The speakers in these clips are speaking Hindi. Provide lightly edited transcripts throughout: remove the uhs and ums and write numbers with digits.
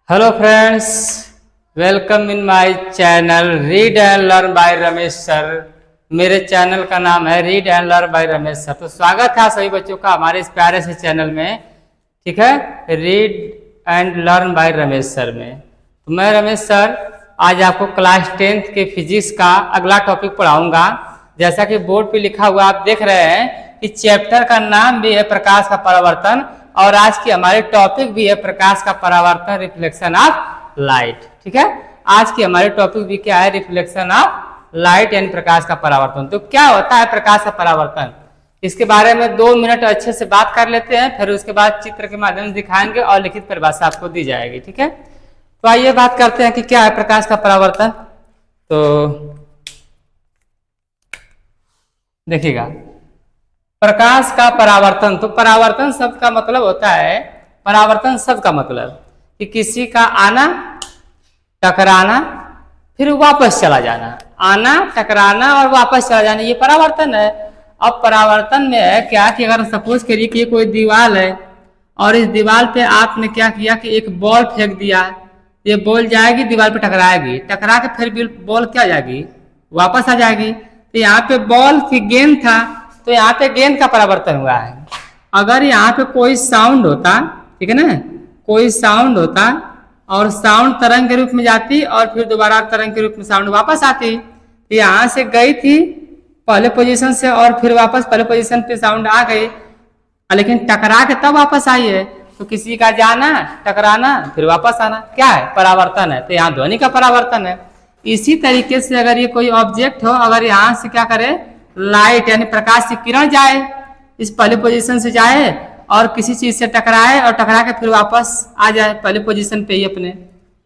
Hello friends, welcome in my channel read and learn by Ramesh sir. मेरे चैनल का नाम है read and learn by Ramesh sir. तो स्वागत है सभी बच्चों का हमारे इस प्यारे से चैनल में, ठीक है, read and learn by Ramesh sir में। तो मैं रमेश सर आज आपको क्लास 10th के फिजिक्स का अगला टॉपिक पढ़ाऊंगा। जैसा कि बोर्ड पे लिखा हुआ आप देख रहे हैं कि चैप्टर का नाम भी है प्रकाश का परावर्तन, और आज की हमारी टॉपिक भी है प्रकाश का परावर्तन, रिफ्लेक्शन ऑफ लाइट। ठीक है, आज की हमारी टॉपिक भी क्या है? रिफ्लेक्शन ऑफ लाइट यानी प्रकाश का परावर्तन। तो क्या होता है प्रकाश का परावर्तन, इसके बारे में 2 मिनट अच्छे से बात कर लेते हैं, फिर उसके बाद चित्र के माध्यम से दिखाएंगे और लिखित परिभाषा आपको दी जाएगी। ठीक है, तो आइए बात करते हैं कि क्या है प्रकाश का परावर्तन। तो देखिएगा, प्रकाश का परावर्तन, तो परावर्तन शब्द का मतलब होता है, परावर्तन शब्द का मतलब कि किसी का आना, टकराना, फिर वापस चला जाना। आना, टकराना और वापस चला जाना, ये परावर्तन है। अब परावर्तन में है क्या कि अगर सपोज करिए कि कोई दीवार है और इस दीवार पे आपने क्या किया कि एक बॉल फेंक दिया, ये बॉल जाएगी दीवार पे टकराएगी, टकरा के फिर बॉल क्या जाएगी, वापस आ जाएगी। तो यहाँ पे बॉल की गेंद था, तो यहाँ पे गेंद का परावर्तन हुआ है। अगर यहाँ पे कोई साउंड होता, ठीक है ना, कोई साउंड होता और साउंड तरंग के रूप में जाती और फिर दोबारा तरंग के रूप में साउंड वापस आती, तो यहाँ से गई थी पहले पोजीशन से और फिर वापस पहले पोजीशन पे साउंड आ गई, लेकिन टकरा के तब वापस आई है। तो किसी का जाना, टकराना, फिर वापस आना क्या है? परावर्तन है। तो यहाँ ध्वनि का परावर्तन है। इसी तरीके से अगर ये कोई ऑब्जेक्ट हो, अगर यहाँ से क्या करे, लाइट यानी प्रकाश की किरण जाए, इस पहले पोजीशन से जाए और किसी चीज से टकराए और टकरा के फिर वापस आ जाए पहले पोजीशन पे ही अपने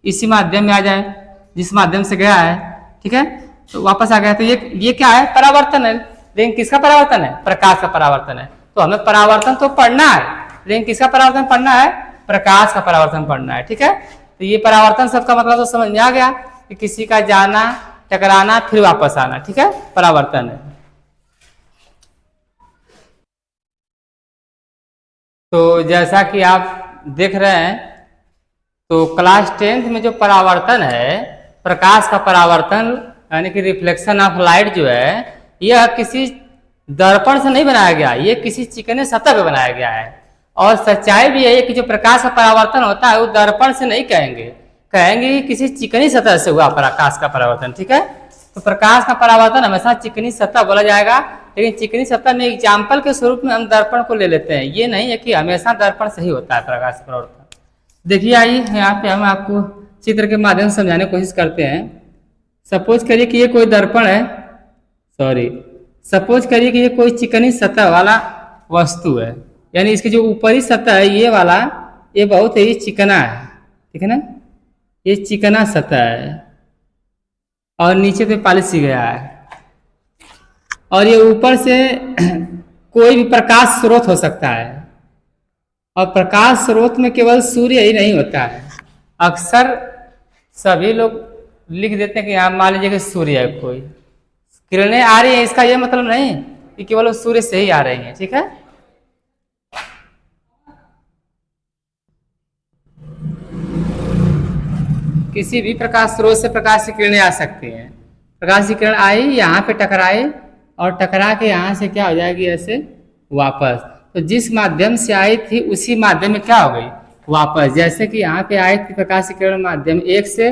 इसी माध्यम में आ जाए जिस माध्यम से गया है। ठीक है, तो वापस आ गया। तो ये क्या है? परावर्तन है। लेकिन किसका परावर्तन है? प्रकाश का परावर्तन है। तो हमें परावर्तन तो पढ़ना है, लेकिन किसका परावर्तन पढ़ना है? प्रकाश का परावर्तन पढ़ना है। ठीक है, तो ये परावर्तन सबका मतलब तो समझ में आ गया कि किसी का जाना, टकराना, फिर वापस आना। ठीक है, परावर्तन है। तो जैसा कि आप देख रहे हैं, तो क्लास 10th में जो परावर्तन है, प्रकाश का परावर्तन यानी कि रिफ्लेक्शन ऑफ लाइट जो है, यह किसी दर्पण से नहीं बनाया गया, ये किसी चिकने सतह पे बनाया गया है। और सच्चाई भी है कि जो प्रकाश का परावर्तन होता है वो दर्पण से नहीं कहेंगे, कहेंगे कि किसी चिकनी सतह से हुआ प्रकाश का परावर्तन। ठीक है, तो प्रकाश का परावर्तन हमेशा चिकनी सतह बोला जाएगा, लेकिन चिकनी सतह में एग्जाम्पल के स्वरूप में हम दर्पण को ले लेते हैं। ये नहीं है कि हमेशा दर्पण से ही होता है प्रकाश का परावर्तन। देखिए, आइए यहाँ पे हम आपको चित्र के माध्यम से समझाने की कोशिश करते हैं। सपोज करिए कि ये कोई दर्पण है, सपोज करिए कि ये कोई चिकनी सतह वाला वस्तु है, यानी इसकी जो ऊपरी सतह है ये वाला, ये बहुत ही चिकना है। ठीक है ना, ये चिकना सतह है और नीचे पे पॉलिश गया है, और ये ऊपर से कोई भी प्रकाश स्रोत हो सकता है। और प्रकाश स्रोत में केवल सूर्य ही नहीं होता है। अक्सर सभी लोग लिख देते हैं कि यहाँ मान लीजिए कि सूर्य है, कोई किरणें आ रही है, इसका यह मतलब नहीं कि केवल सूर्य से ही आ रही है। ठीक है, किसी भी प्रकाश स्रोत से प्रकाश की किरणें आ सकती हैं। प्रकाश की किरण आई, यहाँ पे टकराई और टकरा के यहाँ से क्या हो जाएगी, ऐसे वापस। तो जिस माध्यम से आई थी उसी माध्यम में क्या हो गई, वापस। जैसे कि यहाँ पे आई थी प्रकाश की किरण माध्यम 1 से,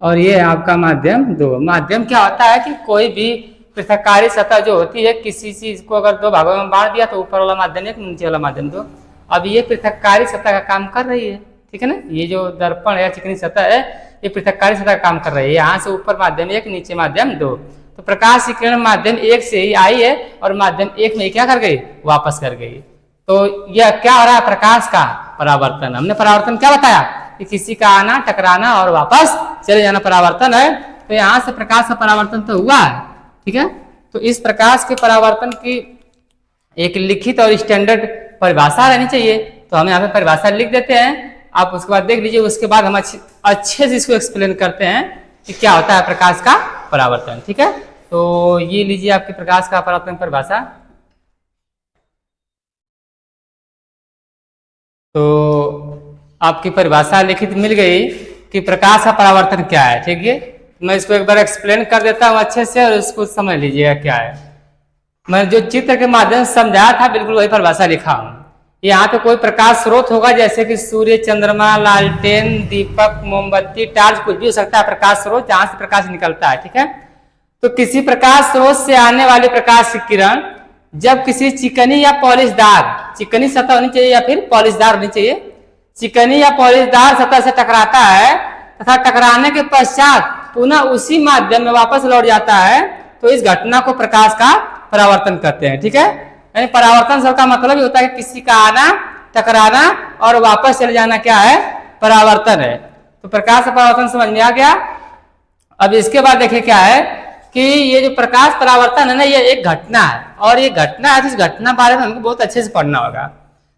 और ये आपका माध्यम 2। माध्यम क्या होता है कि कोई भी पृथक्कारी सतह जो होती है, किसी चीज को अगर 2 भागों में बांट दिया तो ऊपर वाला माध्यम 1, नीचे वाला माध्यम 2। अब ये पृथक्कारी सतह का काम कर रही है। ठीक है ना, ये जो दर्पण या चिकनी सतह है, ये पृथक्कारी सतह का काम कर रही है। यहाँ से ऊपर माध्यम 1, नीचे माध्यम 2। तो प्रकाश की किरण माध्यम 1 से ही आई है और माध्यम 1 में क्या कर गई, वापस कर गई। तो यह क्या हो रहा है, प्रकाश का परावर्तन। हमने परावर्तन क्या बताया कि किसी का आना, टकराना और वापस चले जाना परावर्तन है। तो यहाँ से प्रकाश का परावर्तन तो हुआ है। ठीक है, तो इस प्रकाश के परावर्तन की एक लिखित और स्टैंडर्ड परिभाषा रहनी चाहिए। तो हम यहाँ पे परिभाषा लिख देते हैं, आप उसके बाद देख लीजिए। उसके बाद हम अच्छे से इसको एक्सप्लेन करते हैं कि क्या होता है प्रकाश का परावर्तन। ठीक है, तो ये लीजिए आपके प्रकाश का परावर्तन परिभाषा। तो आपकी परिभाषा लिखित मिल गई। कि प्रकाश का परावर्तन क्या है। ठीक है, मैं इसको एक बार एक्सप्लेन कर देता हूँ अच्छे से और इसको समझ लीजिएगा क्या है। मैं जो चित्र के माध्यम से समझाया था बिल्कुल वही परिभाषा लिखा हूँ। यहाँ पे कोई प्रकाश स्रोत होगा जैसे कि सूर्य, चंद्रमा, लालटेन, दीपक, मोमबत्ती, टार्च, कुछ भी हो सकता है प्रकाश स्रोत जहां से प्रकाश निकलता है। ठीक है, तो किसी प्रकाश स्रोत से आने वाले प्रकाश की किरण जब किसी चिकनी या पॉलिशदार, चिकनी सतह होनी चाहिए या फिर पॉलिशदार होनी चाहिए, चिकनी या पॉलिशदार सतह से टकराता है तथा टकराने के पश्चात पुनः उसी माध्यम में वापस लौट जाता है तो इस घटना को प्रकाश का परावर्तन करते हैं। ठीक है, यानी परावर्तन शब्द का मतलब होता है कि किसी का आना, टकराना और वापस चले जाना क्या है, परावर्तन है। तो प्रकाश का परावर्तन समझ में आ गया। अब इसके बाद देखिए क्या है कि ये जो प्रकाश परावर्तन है ना, ये एक घटना है और ये घटना है तो इस घटना बारे में हमको बहुत अच्छे से पढ़ना होगा।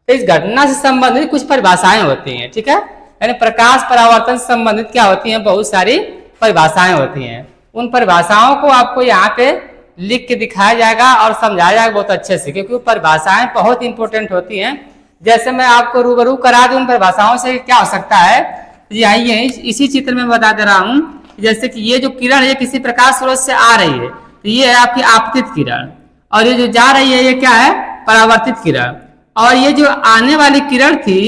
तो इस घटना से संबंधित कुछ परिभाषाएं होती हैं। ठीक है, यानी प्रकाश परावर्तन से संबंधित क्या होती हैं, बहुत सारी परिभाषाएं होती हैं। उन परिभाषाओं को आपको यहाँ पे लिख के दिखाया जाएगा और समझाया जाएगा बहुत अच्छे से, क्योंकि परिभाषाएं बहुत इंपॉर्टेंट होती हैं। जैसे मैं आपको रूबरू करा दूं उन परिभाषाओं से क्या हो सकता है, आइए इसी चित्र में बता दे रहा हूं। जैसे कि ये जो किरण है किसी प्रकाश स्रोत से आ रही है तो ये है आपकी आपतित किरण, और ये जो जा रही है ये क्या है, परावर्तित किरण। और ये जो आने वाली किरण थी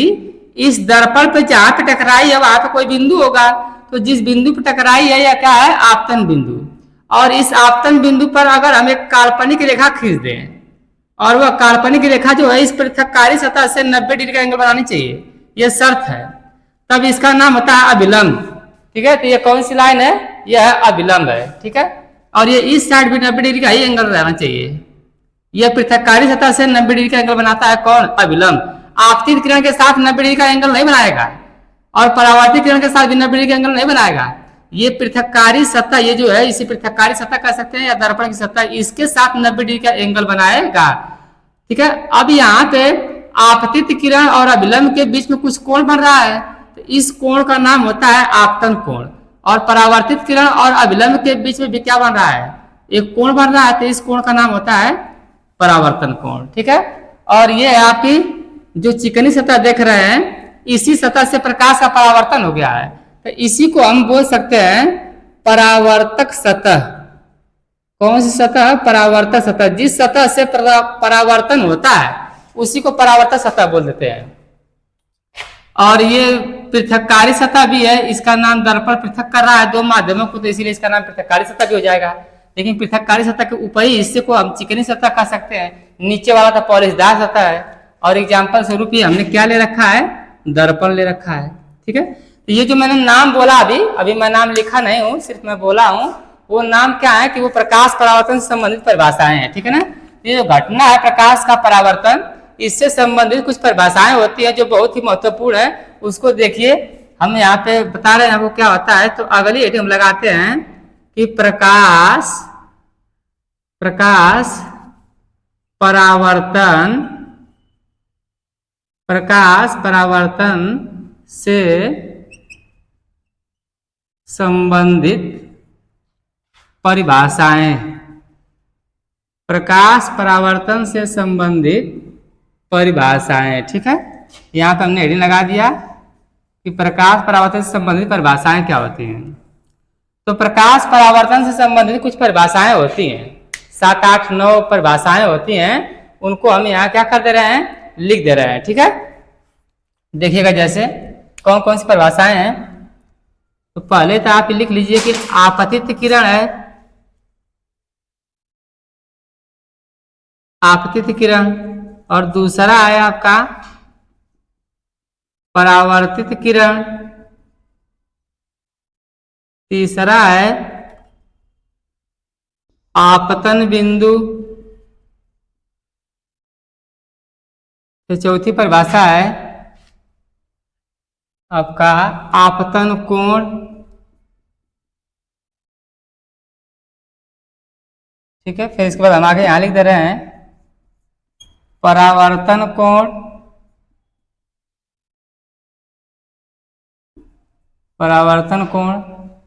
इस दर्पण पे जहां पे टकराई है वहां पे कोई बिंदु होगा, तो जिस बिंदु पे टकराई है यह क्या है, आपतन बिंदु। और इस आपतन बिंदु पर अगर हम एक काल्पनिक रेखा खींच दें और वह काल्पनिक रेखा जो है इस पृथककारी सतह से 90 डिग्री का एंगल बनानी चाहिए, यह शर्त है, तब इसका नाम होता है अभिलंब। ठीक है, तो ये कौन सी लाइन है, यह अभिलंब है। ठीक है, और ये इस साइड भी 90 डिग्री का ही एंगल रहना चाहिए। यह पृथककारी सतह से 90 डिग्री का एंगल बनाता है कौन, अभिलंब। आपतित किरण के साथ 90 डिग्री का एंगल नहीं बनाएगा और परावर्तित किरण के साथ भी 90 डिग्री का एंगल नहीं बनाएगा। ये पृथककारी सतह, ये जो है इसी पृथककारी सतह कह सकते हैं या दर्पण की सतह, इसके साथ 90 डिग्री का एंगल बनाएगा। ठीक है, अब यहाँ पे आपतित किरण और अभिलंब के बीच में कुछ कोण बन रहा है तो इस कोण का नाम होता है आपतन कोण, और परावर्तित किरण और अभिलंब के बीच में भी क्या बन रहा है, एक कोण बन रहा है तो इस कोण का नाम होता है परावर्तन कोण। ठीक है, और ये आपकी जो चिकनी सतह देख रहे हैं इसी सतह से प्रकाश का परावर्तन हो गया है, तो इसी को हम बोल सकते हैं परावर्तक सतह। कौन सी सतह, परावर्तक सतह। जिस सतह से परावर्तन होता है उसी को परावर्तक सतह बोल देते हैं। और ये पृथककारी सतह भी है, इसका नाम दर्पण पृथक कर रहा है दो माध्यमों को, तो इसीलिए इसका नाम पृथककारी सतह भी हो जाएगा। लेकिन पृथककारी सतह के ऊपरी हिस्से को हम चिकनी सतह कह सकते हैं, नीचे वाला तो पॉलिशदार सतह है। और एग्जाम्पल स्वरूप ही हमने क्या ले रखा है, दर्पण ले रखा है। ठीक है, तो ये जो मैंने नाम बोला अभी मैं नाम लिखा नहीं हूँ, सिर्फ मैं बोला हूँ, वो नाम क्या है कि वो प्रकाश परावर्तन से संबंधित परिभाषाएं हैं। ठीक है ना, ये जो घटना है प्रकाश का परावर्तन, इससे संबंधित कुछ परिभाषाएं होती है जो बहुत ही महत्वपूर्ण है, उसको देखिए। हम यहाँ पे बता रहे हैं वो क्या होता है, तो अगली हेडिंग हम लगाते हैं कि प्रकाश परावर्तन से संबंधित परिभाषाएं। प्रकाश परावर्तन से संबंधित परिभाषाएं। ठीक है, यहाँ पे हमने हेडिंग लगा दिया कि प्रकाश परावर्तन से संबंधित परिभाषाएं क्या होती हैं। तो प्रकाश परावर्तन से संबंधित कुछ परिभाषाएं होती हैं, 7, 8, 9 परिभाषाएं होती हैं, उनको हम यहाँ क्या कर दे रहे हैं, लिख दे रहे हैं। ठीक है, देखिएगा जैसे कौन कौन सी परिभाषाएं हैं। तो पहले तो आप लिख लीजिए कि आपतित किरण है, आपतित किरण, और दूसरा है आपका परावर्तित किरण, तीसरा है आपतन बिंदु, तो चौथी परिभाषा है आपका आपतन कोण। ठीक है, फिर इसके बाद हम आगे यहां लिख दे रहे हैं परावर्तन कोण,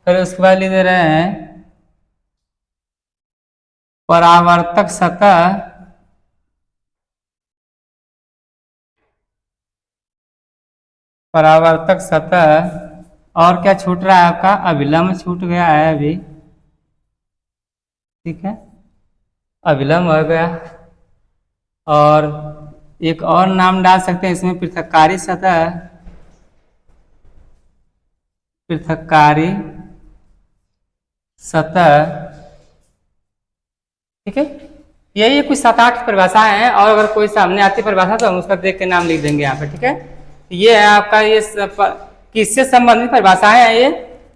फिर उसके बाद लिख दे रहे हैं परावर्तक सतह, और क्या छूट रहा है आपका, अविलंब छूट गया है अभी, ठीक है, अविलंब हो गया। और एक और नाम डाल सकते हैं इसमें, पृथककारी सतह, पृथककारी सतह, ठीक है। यही कुछ 7-8 परिभाषाएं हैं, और अगर कोई सामने आती परिभाषा तो हम उसका देख के नाम लिख देंगे यहाँ पे, ठीक है। ये है आपका, ये किससे संबंधित परिभाषाएं हैं, ये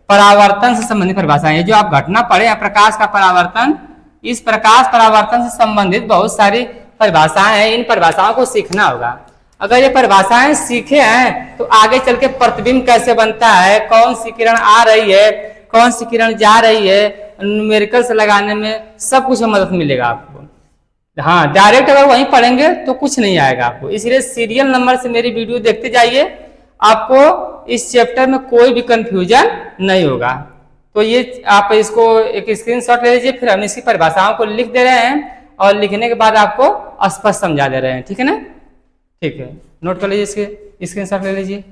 परावर्तन से संबंधित परिभाषाएं, जो आप घटना पढ़े हैं प्रकाश का परावर्तन, इस प्रकाश परावर्तन से संबंधित बहुत सारी परिभाषाएं हैं। इन परिभाषाओं को सीखना होगा। अगर ये परिभाषाएं सीखे हैं तो आगे चल के प्रतिबिंब कैसे बनता है, कौन सी किरण आ रही है, कौन सी किरण जा रही है, न्यूमेरिकल्स लगाने में सब कुछ मदद मिलेगा आपको। हाँ, डायरेक्ट अगर वहीं पढ़ेंगे तो कुछ नहीं आएगा आपको, इसलिए सीरियल नंबर से मेरी वीडियो देखते जाइए, आपको इस चैप्टर में कोई भी कंफ्यूजन नहीं होगा। तो ये आप इसको एक स्क्रीनशॉट ले लीजिए, फिर हम इसकी परिभाषाओं को लिख दे रहे हैं और लिखने के बाद आपको स्पष्ट समझा दे रहे हैं, ठीक है ना। ठीक है, नोट कर लीजिए, इसके स्क्रीनशॉट ले लीजिए।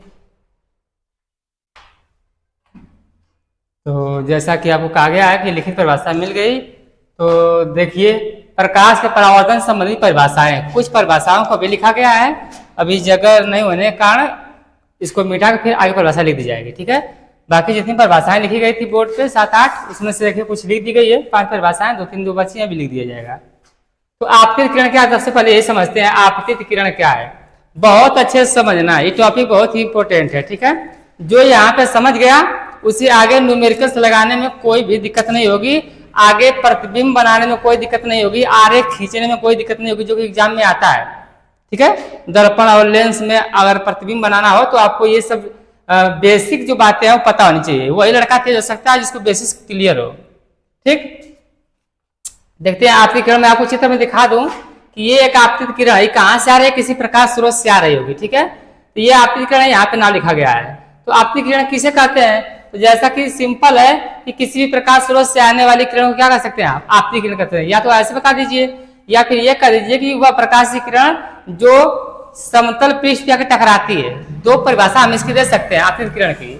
तो जैसा कि आपको कहा गया है कि लिखित परिभाषा मिल गई, तो देखिए प्रकाश के परावर्तन से संबंधित परिभाषाएं, कुछ परिभाषाओं को भी लिखा गया है, अभी जगह नहीं होने के कारण इसको मिटा के फिर आगे परिभाषा लिख दी जाएगी, ठीक है। बाकी जितनी परिभाषाएं लिखी गई थी बोर्ड पे 7-8, उसमें से देखिए कुछ लिख दी गई है, 5 परिभाषाएं, 2-3 बची हैं, भी लिख दिया जाएगा। तो आपतित किरण क्या है, सबसे पहले यही समझते हैं आपतित किरण क्या है। बहुत अच्छे से समझना, ये टॉपिक बहुत ही इंपॉर्टेंट है, ठीक है। जो यहाँ पे समझ गया उसे आगे न्यूमेरिकल्स लगाने में कोई भी दिक्कत नहीं होगी, आगे प्रतिबिंब बनाने में कोई दिक्कत नहीं होगी, आरेख खींचने में कोई दिक्कत नहीं होगी, जो कि एग्जाम में आता है, ठीक है। दर्पण और लेंस में अगर प्रतिबिंब बनाना हो तो आपको ये सब बेसिक जो बातें हैं वो पता होनी चाहिए। वही लड़का तेज हो सकता है जिसको बेसिक क्लियर हो, ठीक। देखते हैं आपकी किरण, मैं आपको चित्र में दिखा दूं कि ये एक आपतित किरण है, कहाँ से आ रही है, किसी प्रकाश स्रोत से आ रही होगी, ठीक है। तो ये आपतित किरण यहाँ पे नाम लिखा गया है। तो आपतित किरण किसे कहते हैं, तो जैसा कि सिंपल है कि किसी भी प्रकाश स्रोत से आने वाली किरण को क्या कर सकते हैं आप, आपतित किरण कहते हैं। या तो ऐसे बता दीजिए, या फिर ये कह दीजिए कि वह प्रकाश की किरण जो समतल पृष्ठ पे आकर टकराती है। दो परिभाषा हम इसकी दे सकते हैं आपतित किरण की।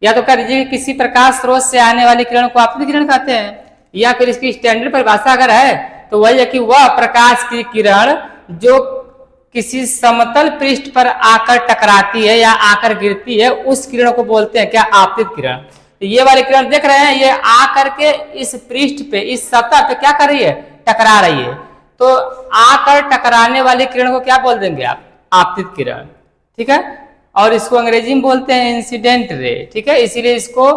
या तो कह दीजिए किसी प्रकाश स्रोत से आने वाली किरण को आपतित किरण कहते हैं, या फिर इसकी स्टैंडर्ड परिभाषा अगर है तो वही है कि वह प्रकाश की किरण जो किसी समतल पृष्ठ पर आकर टकराती है या आकर गिरती है, उस किरण को बोलते हैं क्या, आपतित किरण। तो ये वाली किरण देख रहे हैं, ये आकर के इस पृष्ठ पे, इस सतह पे क्या कर रही है, टकरा रही है। तो आकर टकराने वाली किरण को क्या बोल देंगे आप, आपतित किरण, ठीक है। और इसको अंग्रेजी में बोलते हैं इंसिडेंट रे, ठीक है। इसीलिए इसको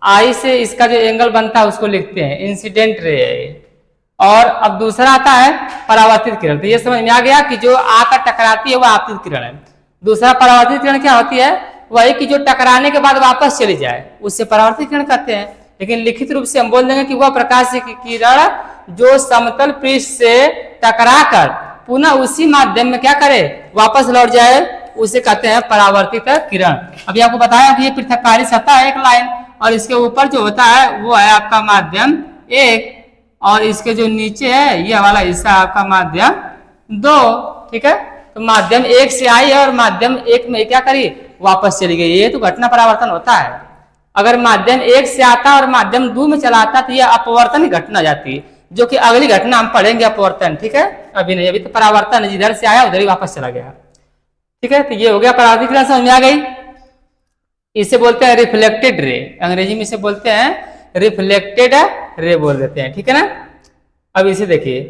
आई से इसका जो एंगल बनता है उसको लिखते हैं इंसिडेंट रे। और अब दूसरा आता है परावर्तित किरण। तो ये समझ में आ गया कि जो आकर टकराती है वह आपतित किरण है। दूसरा परावर्तित किरण क्या होती है, वही कि जो टकराने के बाद वापस चली जाए, उससे परावर्तित किरण कहते हैं। लेकिन लिखित रूप से हम बोल देंगे कि वह प्रकाश की किरण जो समतल पृष्ठ से टकराकर पुनः उसी माध्यम में क्या करे, वापस लौट जाए, उसे कहते हैं परावर्तित किरण। अभी आपको बताया कि ये पृथककारी सतह है एक लाइन, और इसके ऊपर जो होता है वो है आपका माध्यम 1, और इसके जो नीचे है ये वाला हिस्सा आपका माध्यम 2, ठीक है। तो माध्यम 1 से आई है और माध्यम 1 में क्या करी, वापस चली गई। ये तो घटना परावर्तन होता है। अगर माध्यम 1 से आता और माध्यम 2 में चला आता तो यह अपवर्तन घटना जाती है, जो कि अगली घटना हम पढ़ेंगे अपवर्तन, ठीक है। अभी नहीं, अभी तो परावर्तन, जिधर से आया उधर ही वापस चला गया, ठीक है। तो ये हो गया परावर्तित किरण, समझ में आ गई। इसे बोलते हैं रिफ्लेक्टेड रे, अंग्रेजी में इसे बोलते हैं रिफ्लेक्टेड रे बोल देते हैं, ठीक है ना। अब इसे देखिए,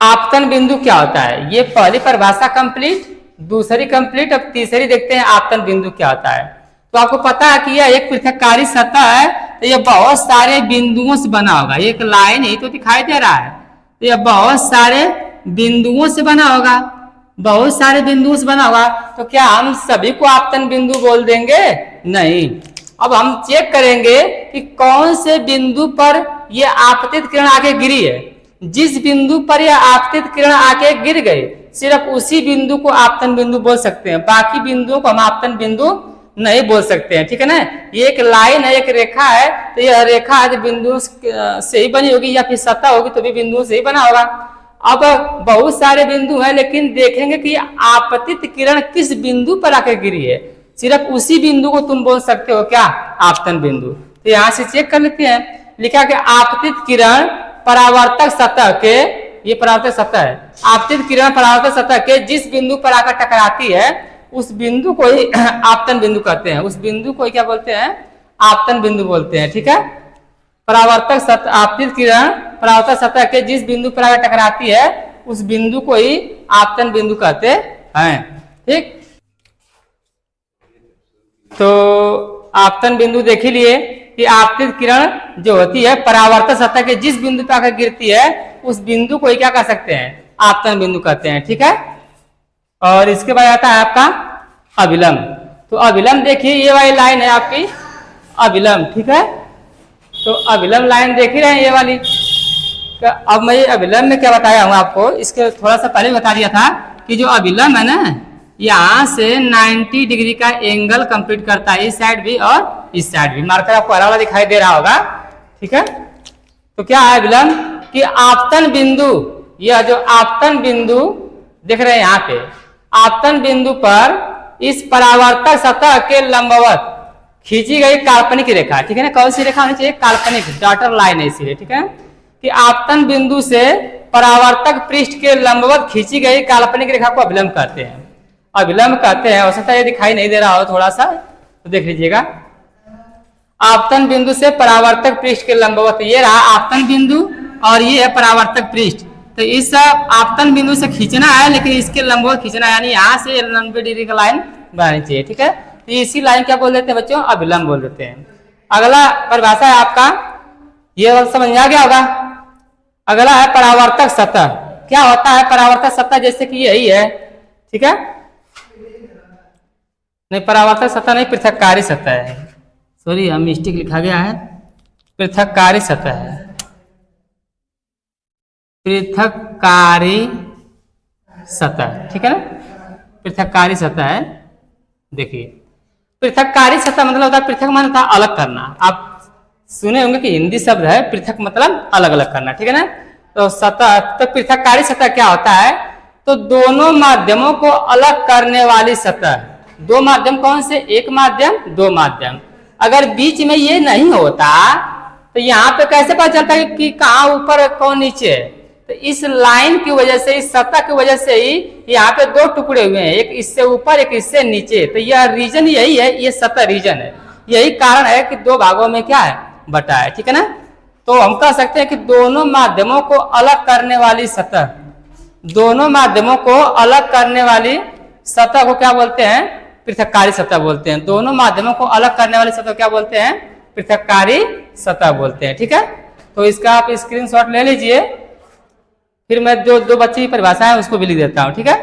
आपतन बिंदु क्या होता है, ये पहली परिभाषा कंप्लीट, दूसरी कंप्लीट, अब तीसरी देखते हैं आपतन बिंदु क्या होता है। तो आपको पता है कि यह एक पृथककारी सतह है, तो यह बहुत सारे बिंदुओं से बना होगा, एक लाइन ही तो दिखाई दे रहा है, तो यह बहुत सारे बिंदुओं से बना होगा, बहुत सारे बिंदुओं से बना होगा। तो क्या हम सभी को आपतन बिंदु बोल देंगे, नहीं। अब हम चेक करेंगे कि कौन से बिंदु पर यह आपतित किरण आके गिरी है। जिस बिंदु पर यह आपतित किरण आके गिर गई, सिर्फ उसी बिंदु को आपतन बिंदु बोल सकते हैं, बाकी बिंदुओं को हम आपतन बिंदु नहीं बोल सकते हैं, ठीक है ना। ये एक लाइन है, एक रेखा है, तो यह रेखा है बिंदुओं से ही बनी होगी, या फिर सतह होगी तो भी बिंदुओं से ही बना होगा। अब बहुत सारे बिंदु हैं, लेकिन देखेंगे कि आपतित किरण किस बिंदु पर आकर गिरी है। सिर्फ उसी बिंदु को तुम बोल सकते हो क्या, आपतन बिंदु। तो यहाँ से चेक कर लेते हैं, लिखा कि आपतित किरण परावर्तक सतह के, ये परावर्तक सतह है, आपतित किरण परावर्तक सतह के जिस बिंदु पर आकर टकराती है उस बिंदु को ही आपतन बिंदु कहते हैं। उस बिंदु को क्या बोलते हैं, आपतन बिंदु बोलते हैं। ठीक है, परावर्तक सतह, आपतित किरण परावर्तक सतह के जिस बिंदु पर आकर टकराती है उस बिंदु को ही आपतन बिंदु कहते हैं। ठीक, तो आपतन बिंदु देख ही लिए कि आपतित किरण जो होती है परावर्तक सतह के जिस बिंदु पर आकर गिरती है उस बिंदु को ही क्या कह सकते हैं, आपतन बिंदु कहते हैं। ठीक है, और इसके बाद आता है आपका अभिलंब। तो अभिलंब देखिए, ये वाली लाइन है आपकी अभिलंब। ठीक है, तो अभिलंब लाइन देख ही रहे हैं ये वाली। अब मैं अभिलंब में क्या बताया हूँ आपको, इसके थोड़ा सा पहले बता दिया था कि जो अभिलंब है ना, यहाँ से 90 डिग्री का एंगल कंप्लीट करता है, इस साइड भी और इस साइड भी। मार्कर आपको हरा वाला दिखाई दे रहा होगा। ठीक है, तो क्या है अभिलंब कि आपतन बिंदु, यह जो आपतन बिंदु देख रहे हैं यहाँ पे, आपतन बिंदु पर इस परावर्तक सतह के लंबवत खींची गई काल्पनिक रेखा, ठीक है ना, कौन सी रेखा होनी चाहिए, काल्पनिक, डॉटर लाइन है इसीलिए। ठीक है, कि आपतन बिंदु से परावर्तक पृष्ठ के लंबवत खींची गई काल्पनिक रेखा को अभिलंब कहते हैं। अभिलंब कहते हैं, हो सकता है ये दिखाई नहीं दे रहा हो थोड़ा सा, तो देख लीजिएगा। आपतन बिंदु से परावर्तक पृष्ठ के लंबवत, ये रहा आपतन बिंदु और ये है परावर्तक पृष्ठ। तो इस आपतन बिंदु से खींचना है, लेकिन इसके लंबवत खींचना है, यानी यहाँ से 90 डिग्री का लाइन बनानी चाहिए। ठीक है, तो इसी लाइन क्या बोल देते हैं बच्चों, अभिलंब बोल देते हैं। अगला परिभाषा है आपका, ये समझ में आ गया होगा। अगला है परावर्तक सतह। क्या होता है परावर्तक सतह, जैसे कि यही है। ठीक है, नहीं परावर्तक सतह नहीं, पृथककारी सतह है, सॉरी हम मिस्टेक लिखा गया है, पृथककारी सतह है, पृथककारी सतह। ठीक है ना, पृथककारी सतह है। देखिए पृथककारी सतह मतलब होता है, पृथक माने था अलग करना। आप सुने होंगे कि हिंदी शब्द है पृथक मतलब अलग अलग करना। ठीक है ना, तो सतह, तो पृथककारी सतह क्या होता है, तो दोनों माध्यमों को अलग करने वाली सतह। दो माध्यम कौन से, एक माध्यम, दो माध्यम। अगर बीच में ये नहीं होता तो यहाँ पे कैसे पता चलता है कि कहाँ ऊपर है कौन नीचे है। तो इस लाइन की वजह से, इस सतह की वजह से ही यहाँ पे दो टुकड़े हुए हैं, एक इससे ऊपर एक इससे नीचे। तो यह रीजन यही है, ये सतह रीजन है, यही कारण है कि दो भागों में क्या है, बटा है। ठीक है ना, तो हम कह सकते हैं कि दोनों माध्यमों को अलग करने वाली सतह, दोनों माध्यमों को अलग करने वाली सतह को क्या बोलते हैं, पृथककारी सतह बोलते हैं। दोनों माध्यमों को अलग करने वाली सतह क्या बोलते हैं, पृथककारी सतह बोलते हैं। ठीक है, तो इसका आप स्क्रीनशॉट ले लीजिए, फिर मैं जो दो बच्चे की परिभाषा है उसको भी लिख देता हूं। ठीक है,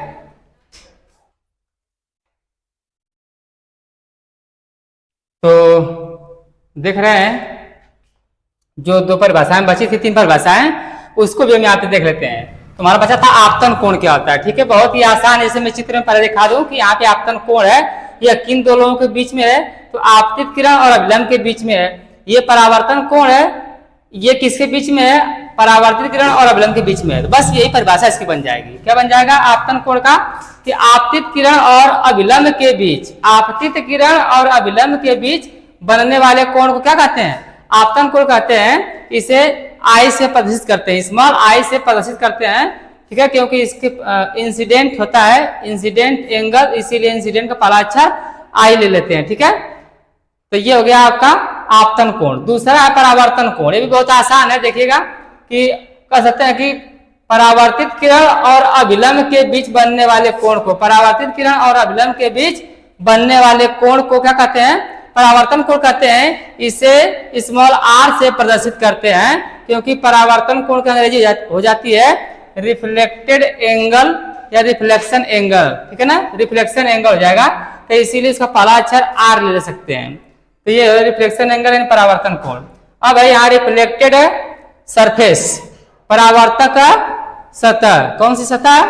तो देख रहे हैं जो दो परिभाषाएं बची थी, तीन परिभाषाएं, उसको भी हम यहाँ पे देख लेते हैं। तुम्हारा बचा था आपतन कोण क्या होता है। ठीक है, बहुत ही आसान है, इसे मैं चित्र में पहले दिखा दूं कि यहाँ पे आपतन कोण है, यह किन दो लोगों के बीच में है, तो आपतित किरण और अभिलंब के बीच में है। ये परावर्तन कोण है, ये किसके बीच में है, परावर्तित किरण और अभिलंब के बीच में है। तो बस यही परिभाषा इसकी बन जाएगी। क्या बन जाएगा आपतन कोण का, कि आपतित किरण और अभिलंब के बीच, आपतित किरण और अभिलंब के बीच बनने वाले कोण को क्या कहते हैं, आपतन कोण कहते हैं। इसे आई से प्रदर्शित करते हैं, स्मॉल आई से प्रदर्शित करते हैं। ठीक है, क्योंकि इसके इंसिडेंट होता है, इंसिडेंट एंगल, इसीलिए इंसिडेंट का पहला अक्षर आई ले लेते हैं। ठीक है, तो ये हो गया आपका आपतन कोण। दूसरा है परावर्तन कोण, ये भी बहुत आसान है। देखिएगा कि कह सकते हैं कि परावर्तित किरण और अभिलंब के बीच बनने वाले कोण को, परावर्तित किरण और अभिलंब के बीच बनने वाले कोण को क्या कहते हैं, परावर्तन कोण कहते हैं। इसे स्मॉल आर से प्रदर्शित करते हैं, क्योंकि परावर्तन कोण की अंग्रेजी हो जाती है रिफ्लेक्टेड एंगल या रिफ्लेक्शन एंगल। ठीक है ना, रिफ्लेक्शन एंगल हो जाएगा, तो इसीलिए इसका पहला अक्षर आर ले सकते हैं। तो ये रिफ्लेक्शन एंगल यानी परावर्तन कोण। अब है यहाँ रिफ्लेक्टेड सरफेस, परावर्तक सतह, कौन सी सतह,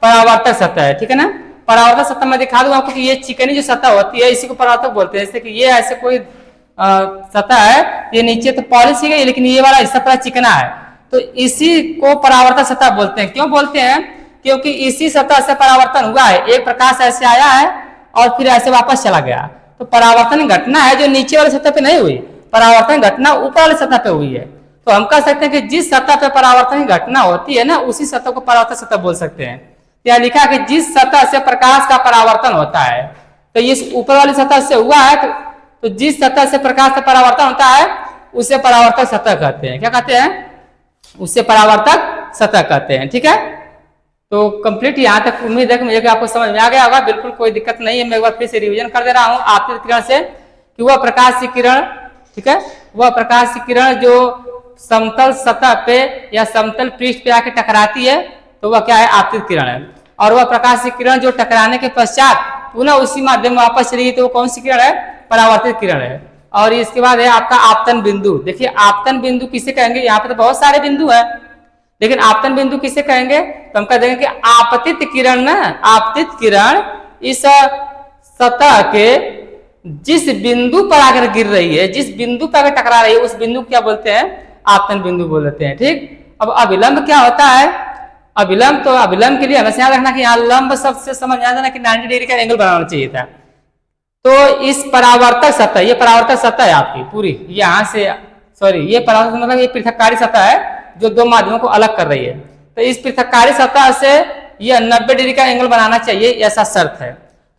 परावर्तक सतह है। ठीक है ना, परावर्तक सतह मैं दिखा दूं आपको कि ये चिकनी जो सतह होती है इसी को परावर्तक बोलते हैं। जैसे कि ये ऐसे कोई सतह है, ये नीचे तो पॉलिश ही गई, लेकिन ये वाला हिस्सा पूरा चिकना है, तो इसी को परावर्तक सतह बोलते हैं। क्यों बोलते हैं, क्योंकि इसी सतह से परावर्तन हुआ है, एक प्रकाश ऐसे आया है और फिर ऐसे वापस चला गया। तो परावर्तन घटना है जो नीचे वाली सतह पे नहीं हुई, परावर्तन घटना ऊपर वाली सतह पे हुई है। तो हम कह सकते हैं कि जिस सतह पे परावर्तन की घटना होती है ना, उसी सतह को परावर्तन सतह बोल सकते हैं। यहाँ लिखा है कि जिस सतह से प्रकाश का परावर्तन होता है, तो इस ऊपर वाली सतह से हुआ है, तो जिस सतह से प्रकाश का परावर्तन होता है उसे परावर्तक सतह कहते हैं। क्या कहते हैं? उससे परावर्तक सतह कहते हैं। ठीक है, तो कंप्लीट यहाँ तक उम्मीद है कि मुझे आपको समझ में आ गया होगा। बिल्कुल कोई दिक्कत नहीं है। मैं एक बार फिर से रिवीजन कर दे रहा हूँ आपतित किरण से कि वह प्रकाश की किरण, ठीक है, वह प्रकाश की किरण जो समतल सतह पे या समतल पृष्ठ पे आके टकराती है तो वह क्या है? आपतित किरण है। और वह प्रकाश की किरण जो टकराने के पश्चात पुनः उसी माध्यम में वापस चली गई तो वो कौन सी किरण है? परावर्तित किरण है। और इसके बाद है आपका आपतन बिंदु। देखिए आपतन बिंदु किसे कहेंगे? यहाँ पे तो बहुत सारे बिंदु है, लेकिन आपतन बिंदु किसे कहेंगे? तो हम कह देंगे कि आपतित किरण ना, आपतित किरण इस सतह के जिस बिंदु पर आकर गिर रही है, जिस बिंदु पर आकर टकरा रही है, उस बिंदु को क्या बोलते हैं? आपतन बिंदु बोल देते हैं। ठीक, अब अभिलंब क्या होता है? अभिलंब, तो अभिलंब के लिए हमें याद रखना कि यहाँ लंब शब्द से समझ आ जाना कि 90 डिग्री का एंगल बनाना चाहिए था। तो इस परावर्तक सतह, ये परावर्तक सतह है आपकी पूरी, यहाँ से सॉरी, ये परावर्तक मतलब ये पृथककारी सतह है जो दो माध्यमों को अलग कर रही है। तो इस पृथककारी सतह से यह 90 डिग्री का एंगल बनाना चाहिए, ऐसा शर्त है।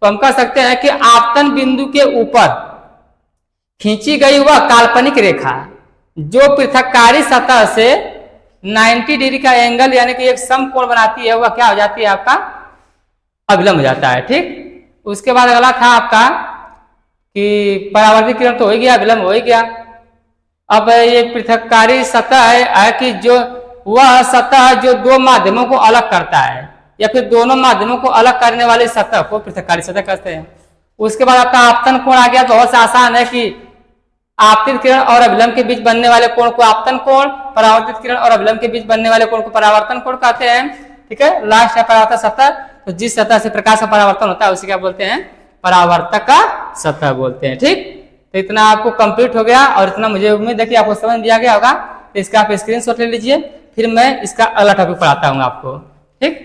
तो हम कह सकते हैं कि आपतन बिंदु के ऊपर खींची गई वह काल्पनिक रेखा जो पृथककारी सतह से 90 डिग्री का एंगल यानी कि एक समकोण बनाती है, वह क्या हो जाती है? आपका अभिलंब हो जाता है। ठीक, उसके बाद अगला था आपका कि परावर्तित किरण तो हो गया, अभिलंब हो गया। अब ये पृथककारी सतह है कि जो वह सतह जो दो माध्यमों को अलग करता है या फिर दोनों माध्यमों को अलग करने वाली सतह को पृथककारी सतह कहते हैं। उसके बाद आपका आपतन कोण आ गया। बहुत सा आसान है कि आपतित किरण और अभिलंब के बीच बनने वाले कोण को आपतन कोण, परावर्तित किरण और अभिलंब के बीच बनने वाले कोण को परावर्तन कोण कहते हैं। ठीक है, लास्ट है परावर्तक सतह। तो जिस सतह से प्रकाश का परावर्तन होता है उसे क्या बोलते हैं? परावर्तक का सतह बोलते हैं। ठीक, तो इतना आपको कंप्लीट हो गया और इतना मुझे उम्मीद है कि आपको समझ दिया गया होगा। तो इसका आप स्क्रीनशॉट ले लीजिए, फिर मैं इसका अगला टॉपिक पढ़ाता हूँ आपको। ठीक,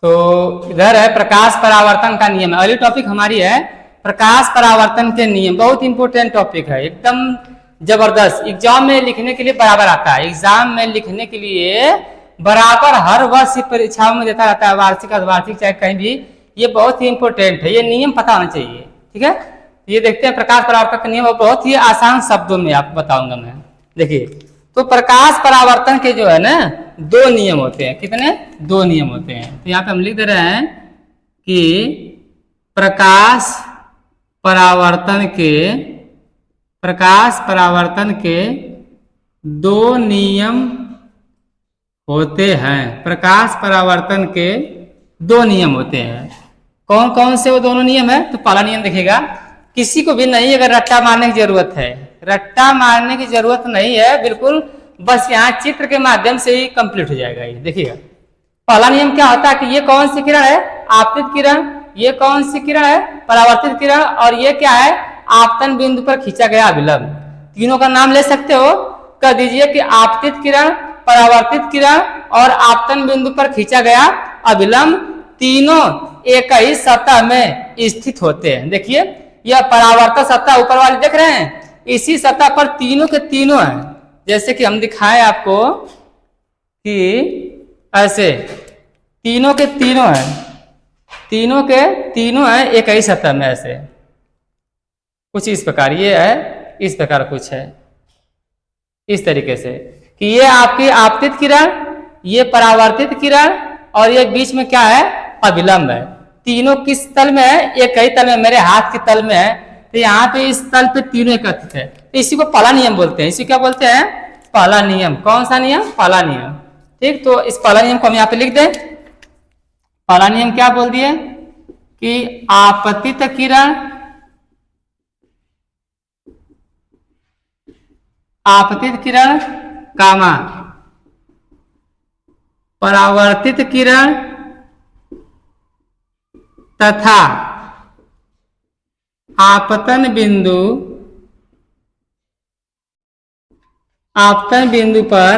तो इधर है प्रकाश परावर्तन का नियम। अगली टॉपिक हमारी है प्रकाश परावर्तन के नियम। बहुत इंपॉर्टेंट टॉपिक है, एकदम जबरदस्त। एग्जाम में लिखने के लिए बराबर आता है, एग्जाम में लिखने के लिए बराबर हर वर्ष परीक्षाओं में देता रहता है, वार्षिक अर्धवार्षिक चाहे कहीं भी। ये बहुत ही इंपॉर्टेंट है, ये नियम पता होना चाहिए। ठीक है, ये देखते हैं प्रकाश परावर्तन का नियम, बहुत ही आसान शब्दों में आपको बताऊंगा मैं। देखिए, तो प्रकाश परावर्तन के जो है ना दो नियम होते हैं। कितने? दो नियम होते हैं। तो यहाँ पे हम लिख दे रहे हैं कि प्रकाश परावर्तन के दो नियम होते हैं। प्रकाश परावर्तन के दो नियम होते हैं। कौन कौन से वो दोनों नियम है? तो पहला नियम देखिएगा, किसी को भी नहीं अगर रट्टा मारने की जरूरत है, रट्टा मारने की जरूरत नहीं है बिल्कुल, बस यहाँ चित्र के माध्यम से ही कंप्लीट हो जाएगा। ये देखिएगा, पहला नियम क्या होता है कि ये कौन सी किरण है? आपतित किरण। ये कौन सी किरण है? परावर्तित किरण। और ये क्या है? आपतन बिंदु पर खींचा गया अभिलंब। तीनों का नाम ले सकते हो, कह दीजिए कि आपतित किरण, परावर्तित किरण और आपतन बिंदु पर खींचा गया अभिलंब, तीनों एक ही सतह में स्थित होते हैं। देखिए, यह परावर्तक सतह ऊपर वाली देख रहे हैं, इसी सतह पर तीनों के तीनों हैं। जैसे कि हम दिखाएं आपको कि ऐसे तीनों के तीनों हैं, तीनों के तीनों हैं एक ही सतह में। ऐसे कुछ इस प्रकार ये है, इस प्रकार कुछ है इस तरीके से कि ये आपकी आपतित किरण, ये परावर्तित किरण और ये बीच में क्या है? अभिलंब है। तीनों किस तल में है? एक ही तल में, मेरे हाथ के तल में है। तो यहाँ पे इस तल पे तीनों एकत्रित है, तो इसी को पहला नियम बोलते हैं। इसी क्या बोलते हैं? पहला नियम। कौन सा नियम? पहला नियम। ठीक, तो इस पहला नियम को हम यहाँ पे लिख दें। पहला नियम क्या बोल दिए कि आपतित किरण, आपतित किरण कामा परावर्तित किरण तथा आपतन बिंदु पर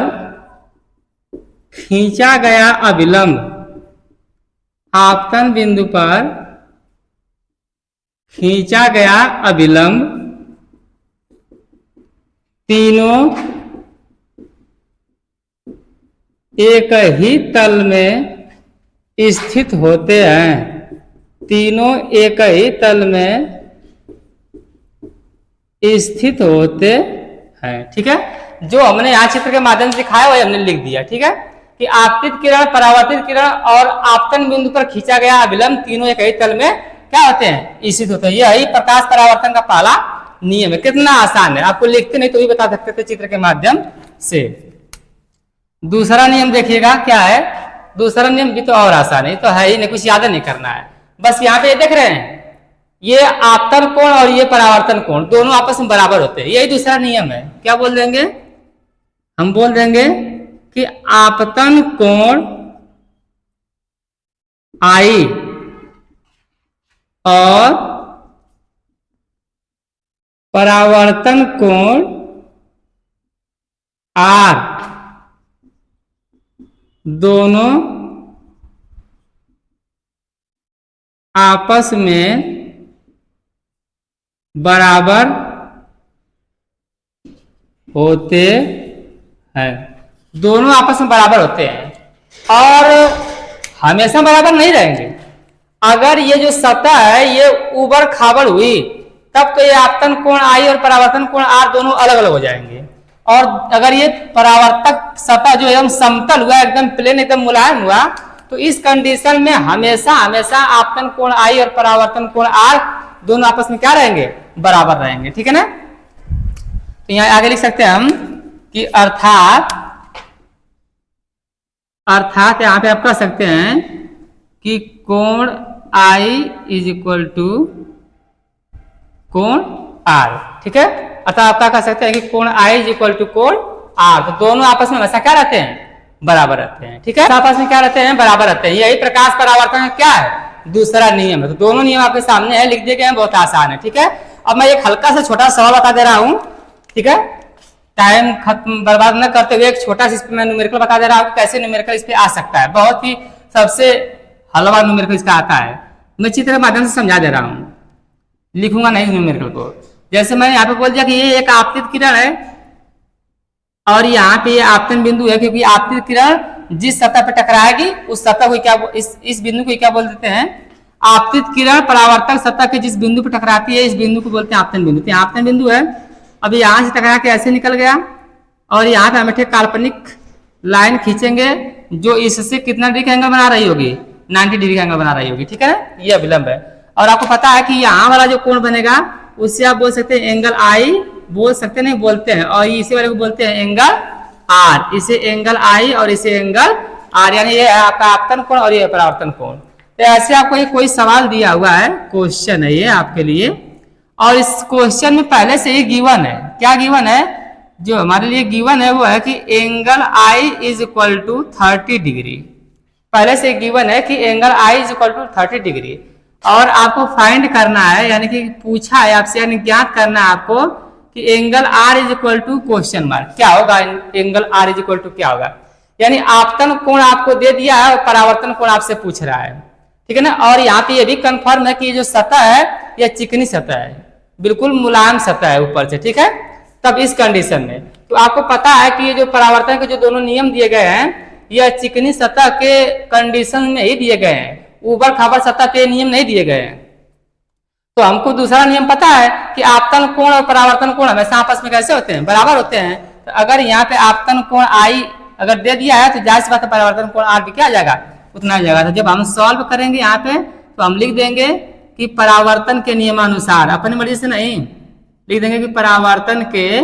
खींचा गया अभिलंब आपतन बिंदु पर खींचा गया अभिलंब तीनों एक ही तल में स्थित होते हैं। तीनों एक ही तल में स्थित होते हैं। ठीक है, जो हमने यहाँ चित्र के माध्यम से दिखाया वही हमने लिख दिया। ठीक है, कि आपतित किरण, परावर्तित किरण और आपतन बिंदु पर खींचा गया अभिलंब तीनों एक ही तल में क्या होते हैं, स्थित होते हैं। यही प्रकाश परावर्तन का पहला नियम है। कितना आसान है, आपको लिखते नहीं तो भी बता सकते थे चित्र के माध्यम से। दूसरा नियम देखिएगा क्या है। दूसरा नियम भी तो और आसान है, तो है ही नहीं, कुछ याद नहीं करना है। बस यहाँ पे देख रहे हैं, ये आपतन कोण और ये परावर्तन कोण दोनों आपस में बराबर होते हैं। यही दूसरा नियम है। क्या बोल देंगे, हम बोल देंगे कि आपतन कोण आई और परावर्तन कोण आर दोनों आपस में बराबर होते हैं। दोनों आपस में बराबर होते हैं और हमेशा बराबर नहीं रहेंगे। अगर ये जो सतह है ये उबड़ खाबड़ हुई तब तो ये आपतन कोण आई और परावर्तन कोण आर दोनों अलग अलग हो जाएंगे। और अगर ये परावर्तक सतह जो एकदम समतल हुआ, एकदम प्लेन, एकदम मुलायम हुआ, तो इस कंडीशन में हमेशा हमेशा आपतन कोण आई और परावर्तन कोण आर दोनों आपस में क्या रहेंगे, बराबर रहेंगे। ठीक है ना। तो यहाँ आगे लिख सकते हैं हम कि अर्थात यहाँ पे आप कह सकते हैं कि कोण आई इज इक्वल टू कोण आर। ठीक है, अतः आप क्या कह सकते हैं कि कोण आई इज इक्वल टू कोण आर। तो दोनों आपस में हमेशा क्या रहते हैं, बराबर रहते हैं। ठीक है, आपस में क्या रहते हैं, बराबर रहते हैं। यही प्रकाश परावर्तन क्या है, दूसरा नियम है। तो दोनों नियम आपके सामने है, लिख दिए गए हैं, बहुत आसान है। ठीक है, अब मैं एक हल्का सा छोटा सवाल बता दे रहा हूं। ठीक है, टाइम खत्म बर्बाद न करते हुए एक छोटा सा मैं न्यूमेरिकल बता दे रहा हूं, कैसे न्यूमेरिकल इस पे आ सकता है। बहुत ही सबसे हलवा न्यूमेरिकल इसका आता है। मैं चित्र के माध्यम से समझा दे रहा हूं, लिखूंगा नहीं न्यूमेरिकल को। जैसे मैंने यहाँ पे बोल दिया कि ये एक आपतित किरण है और यहाँ पे ये आपतन बिंदु है, क्योंकि आपतित किरण जिस सतह पे टकराएगी उस सतह को क्या, इस बिंदु को क्या बोल देते हैं, आपतित किरण परावर्तक सतह के जिस बिंदु पे टकराती है इस बिंदु को बोलते हैं आपतन बिंदु। तो आपतन बिंदु है, अभी यहाँ से टकरा के ऐसे निकल गया और यहाँ पे हम एक काल्पनिक लाइन खींचेंगे जो इससे कितना डिग्री एंगल बना रही होगी, 90 डिग्री एंगल बना रही होगी। ठीक है ना, ये अभिलंब है। और आपको पता है कि यहाँ वाला जो कोण बनेगा उससे आप बोल सकते हैं एंगल आई, बोल सकते नहीं, बोलते हैं। और इसी वाले को बोलते हैं एंगल आर। इसे एंगल आई और इसे एंगल आर, यानी ये आपका आपतन कोण और ये परावर्तन कोण। तो ऐसे आपको ये कोई सवाल दिया हुआ है, क्वेश्चन है ये आपके लिए, और इस क्वेश्चन में पहले से ही गिवन है। क्या गिवन है, जो हमारे लिए गिवन है वो है कि angle I is equal to 30 degree. पहले से गिवन है कि angle I is equal to 30 degree. और आपको फाइंड करना है, यानी कि पूछा है आपसे, यानी ज्ञात करना है आपको कि angle R is equal to question mark क्या होगा। Angle R is equal to क्या होगा, यानी आपतन कोण आपको दे दिया है और परावर्तन कोण आपसे पूछ रहा है। ठीक है ना। और यहाँ पे ये भी कंफर्म है कि जो सतह है यह चिकनी सतह है, बिल्कुल मुलायम सतह है ऊपर से। ठीक है, तब इस कंडीशन में तो आपको पता है कि ये जो परावर्तन के जो दोनों नियम दिए गए हैं यह चिकनी सतह के कंडीशन में ही दिए गए हैं, ऊबड़ खाबड़ सतह पे नियम नहीं दिए गए हैं। तो हमको दूसरा नियम पता है कि आपतन कोण और परावर्तन कोण हमेशा आपस में कैसे होते हैं, बराबर होते हैं। तो अगर यहाँ पे आपतन कोण आई अगर दे दिया है तो जाहिर सी बात है परावर्तन कोण आर भी क्या आ जाएगा, उतना आ जाएगा। तो जब हम सॉल्व करेंगे यहाँ पे तो हम लिख देंगे कि परावर्तन के नियमानुसार, अपनी मर्जी से नहीं, लिख देंगे कि परावर्तन के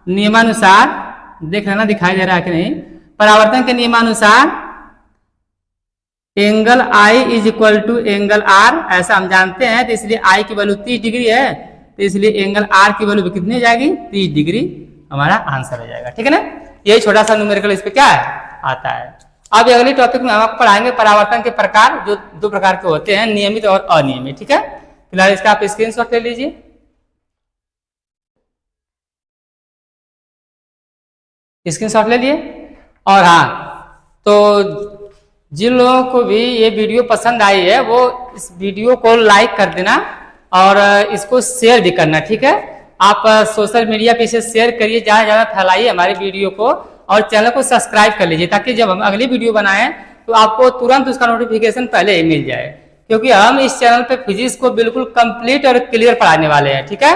नियमानुसार, देख लेना दिखाई दे रहा है कि नहीं, परावर्तन के नियमानुसार angle I is equal to angle R, ऐसा हम जानते हैं। तो इसलिए आई की वैल्यू 30 डिग्री है, तो इसलिए एंगल आर की वैल्यू कितनी हो जाएगी, 30 डिग्री हमारा आंसर हो जाएगा। ठीक है ना, यही छोटा सा न्यूमेरिकल इस पे क्या है, आता है। अब अगली टॉपिक में हम आपको पढ़ाएंगे परावर्तन के प्रकार, जो 2 प्रकार के होते हैं, नियमित और अनियमित। ठीक है, फिलहाल इसका आप स्क्रीनशॉट ले लीजिए। स्क्रीनशॉट ले लिए। और हाँ, तो जिन लोगों को भी ये वीडियो पसंद आई है वो इस वीडियो को लाइक कर देना और इसको शेयर भी करना, ठीक है। आप सोशल मीडिया पे इसे शेयर करिए, ज़्यादा से ज़्यादा फैलाइए हमारे वीडियो को, और चैनल को सब्सक्राइब कर लीजिए ताकि जब हम अगली वीडियो बनाएं तो आपको तुरंत उसका नोटिफिकेशन पहले ही मिल जाए, क्योंकि हम इस चैनल पे फिजिक्स को बिल्कुल कंप्लीट और क्लियर पढ़ाने वाले हैं, ठीक है।